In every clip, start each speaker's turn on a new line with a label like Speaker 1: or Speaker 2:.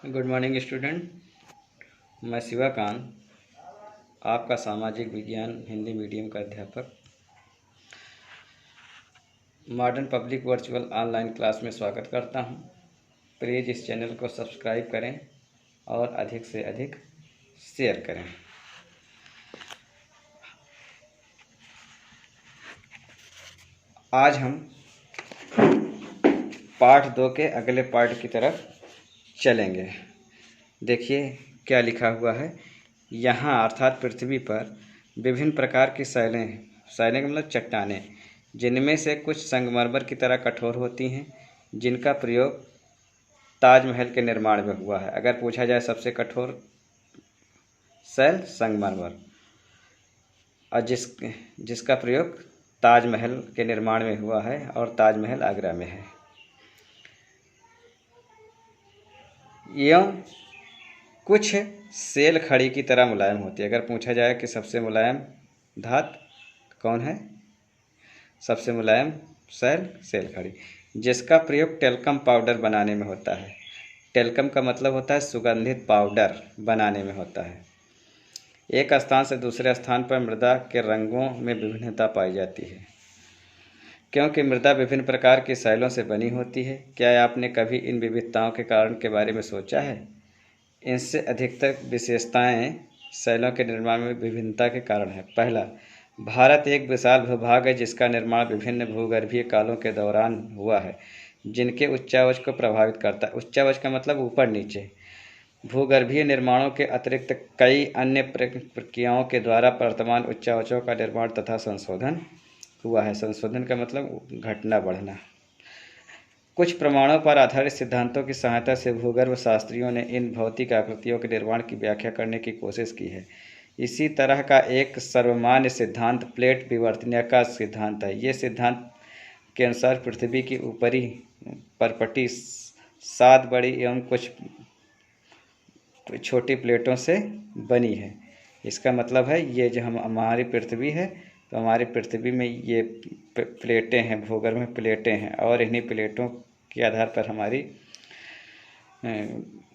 Speaker 1: Good morning student. मैं शिवाकांत, आपका सामाजिक विज्ञान हिंदी मीडियम का अध्यापक modern public virtual online class में स्वागत करता हूं। प्लीज़ इस चैनल को सब्सक्राइब करें और अधिक से अधिक शेयर करें। आज हम पाठ 2 के अगले पार्ट की तरफ चलेंगे। देखिए क्या लिखा हुआ है यहाँ, अर्थात पृथ्वी पर विभिन्न प्रकार की शैलें का मतलब चट्टानें, जिनमें से कुछ संगमरमर की तरह कठोर होती हैं, जिनका प्रयोग ताजमहल के निर्माण में हुआ है। अगर पूछा जाए सबसे कठोर शैल संगमरमर, और जिसका प्रयोग ताजमहल के निर्माण में हुआ है, और ताजमहल आगरा में है। एवं कुछ सेल खड़ी की तरह मुलायम होती है। अगर पूछा जाए कि सबसे मुलायम धातु कौन है, सबसे मुलायम सेल खड़ी, जिसका प्रयोग टेल्कम पाउडर बनाने में होता है। टेल्कम का मतलब होता है सुगंधित पाउडर बनाने में होता है। एक स्थान से दूसरे स्थान पर मृदा के रंगों में विभिन्नता पाई जाती है, क्योंकि मृदा विभिन्न प्रकार की शैलों से बनी होती है। क्या आपने कभी इन विविधताओं के कारण के बारे में सोचा है? इनसे अधिकतर विशेषताएं शैलों के निर्माण में विभिन्नता के कारण है। पहला, भारत एक विशाल भूभाग है जिसका निर्माण विभिन्न भूगर्भीय कालों के दौरान हुआ है, जिनके उच्चावच को प्रभावित करता है। उच्चावच का मतलब ऊपर नीचे। भूगर्भीय निर्माणों के अतिरिक्त कई अन्य प्रक्रियाओं के द्वारा वर्तमान उच्चावचों का निर्माण तथा संशोधन हुआ है। संशोधन का मतलब घटना बढ़ना। कुछ प्रमाणों पर आधारित सिद्धांतों की सहायता से भूगर्भ शास्त्रियों ने इन भौतिक आकृतियों के निर्माण की व्याख्या करने की कोशिश की है। इसी तरह का एक सर्वमान्य सिद्धांत प्लेट विवर्तनीय का सिद्धांत है। ये सिद्धांत के अनुसार पृथ्वी की ऊपरी परपटी 7 बड़ी एवं कुछ छोटी प्लेटों से बनी है। इसका मतलब है ये जो हमारी पृथ्वी है, तो हमारी पृथ्वी में ये प्लेटें हैं, भूगर्भ में प्लेटें हैं, और इन्हीं प्लेटों के आधार पर हमारी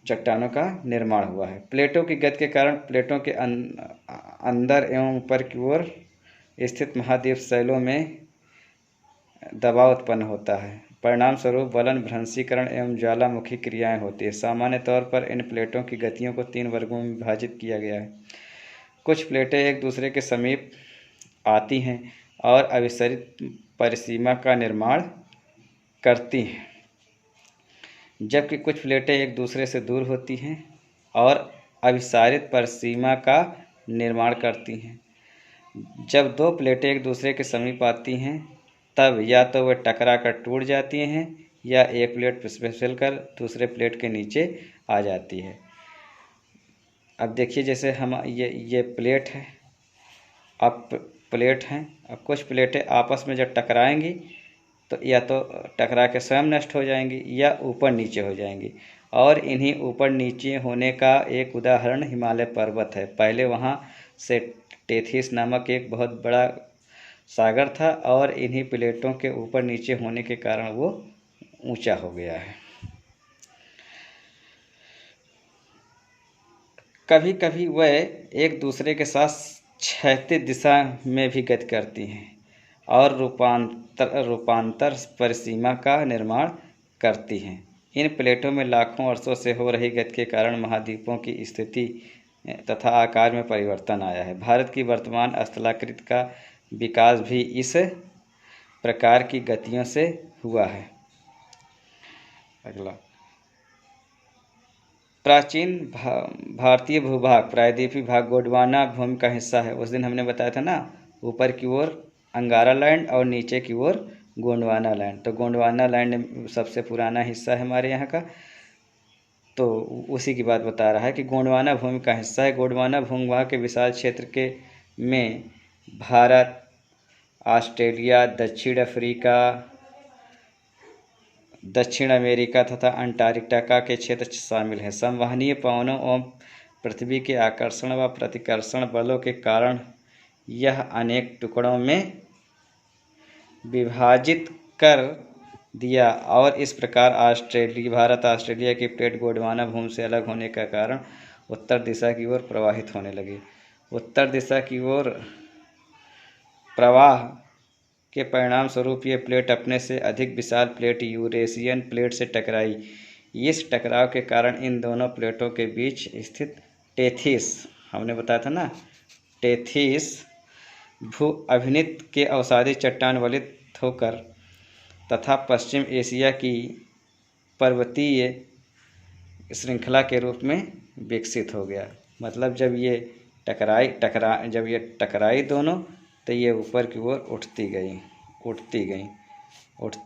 Speaker 1: चट्टानों का निर्माण हुआ है। प्लेटों की गति के कारण प्लेटों के अंदर एवं ऊपर की ओर स्थित महाद्वीप शैलों में दबाव उत्पन्न होता है। परिणाम स्वरूप वलन, भ्रंशीकरण एवं ज्वालामुखी क्रियाएं होती है। सामान्य तौर पर इन प्लेटों की गतियों को 3 वर्गों में विभाजित किया गया है। कुछ प्लेटें एक दूसरे के समीप आती हैं और अभिसरित परिसीमा का निर्माण करती हैं, जबकि कुछ प्लेटें एक दूसरे से दूर होती हैं और अभिसारित परिसीमा का निर्माण करती हैं। जब 2 प्लेटें एक दूसरे के समीप आती हैं, तब या तो वे टकरा कर टूट जाती हैं या एक प्लेट फिसल कर दूसरे प्लेट के नीचे आ जाती है। अब देखिए, जैसे हम ये प्लेट है, अब प्लेट हैं, अब कुछ प्लेटें आपस में जब टकराएंगी तो या तो टकरा के स्वयं नष्ट हो जाएंगी या ऊपर नीचे हो जाएंगी। और इन्हीं ऊपर नीचे होने का एक उदाहरण हिमालय पर्वत है। पहले वहाँ से टेथिस नामक एक बहुत बड़ा सागर था, और इन्हीं प्लेटों के ऊपर नीचे होने के कारण वो ऊंचा हो गया है। कभी कभी वह एक दूसरे के साथ क्षैतिज दिशा में भी गति करती हैं और रूपांतर परिसीमा का निर्माण करती हैं। इन प्लेटों में लाखों वर्षों से हो रही गति के कारण महाद्वीपों की स्थिति तथा आकार में परिवर्तन आया है। भारत की वर्तमान स्थलाकृति का विकास भी इस प्रकार की गतियों से हुआ है। अगला, प्राचीन भारतीय भूभाग प्रायद्वीपीय भाग गोंडवाना भूमि का हिस्सा है। उस दिन हमने बताया था ना, ऊपर की ओर अंगारा लैंड और नीचे की ओर गोंडवाना लैंड। तो गोंडवाना लैंड सबसे पुराना हिस्सा है हमारे यहाँ का, तो उसी की बात बता रहा है कि गोंडवाना भूमि का हिस्सा है। गोंडवाना भूभाग के विशाल क्षेत्र के में भारत, ऑस्ट्रेलिया, दक्षिण अफ्रीका, दक्षिण अमेरिका तथा अंटार्कटिका के क्षेत्र शामिल हैं। संवहनीय पवनों एवं पृथ्वी के आकर्षण व प्रतिकर्षण बलों के कारण यह अनेक टुकड़ों में विभाजित कर दिया और इस प्रकार भारत ऑस्ट्रेलिया की प्लेट गोंडवाना भूमि से अलग होने का कारण उत्तर दिशा की ओर प्रवाहित होने लगी। उत्तर दिशा की ओर प्रवाह के परिणाम स्वरूप ये प्लेट अपने से अधिक विशाल प्लेट यूरेशियन प्लेट से टकराई। इस टकराव के कारण इन दोनों प्लेटों के बीच स्थित टेथिस, हमने बताया था ना, टेथिस भू अभिनीत के अवसादी चट्टान वलित होकर तथा पश्चिम एशिया की पर्वतीय श्रृंखला के रूप में विकसित हो गया। मतलब जब ये टकराई दोनों, तो ये ऊपर की ओर उठती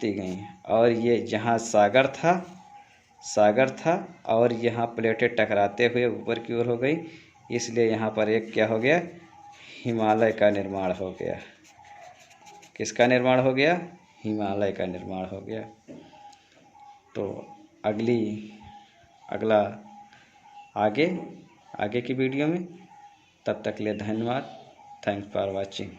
Speaker 1: गई और ये जहाँ सागर था और यहाँ प्लेटें टकराते हुए ऊपर की ओर हो गई, इसलिए यहाँ पर एक क्या हो गया, हिमालय का निर्माण हो गया। किसका निर्माण हो गया? हिमालय का निर्माण हो गया। तो अगला आगे की वीडियो में, तब तक के लिए धन्यवाद। Thanks for watching.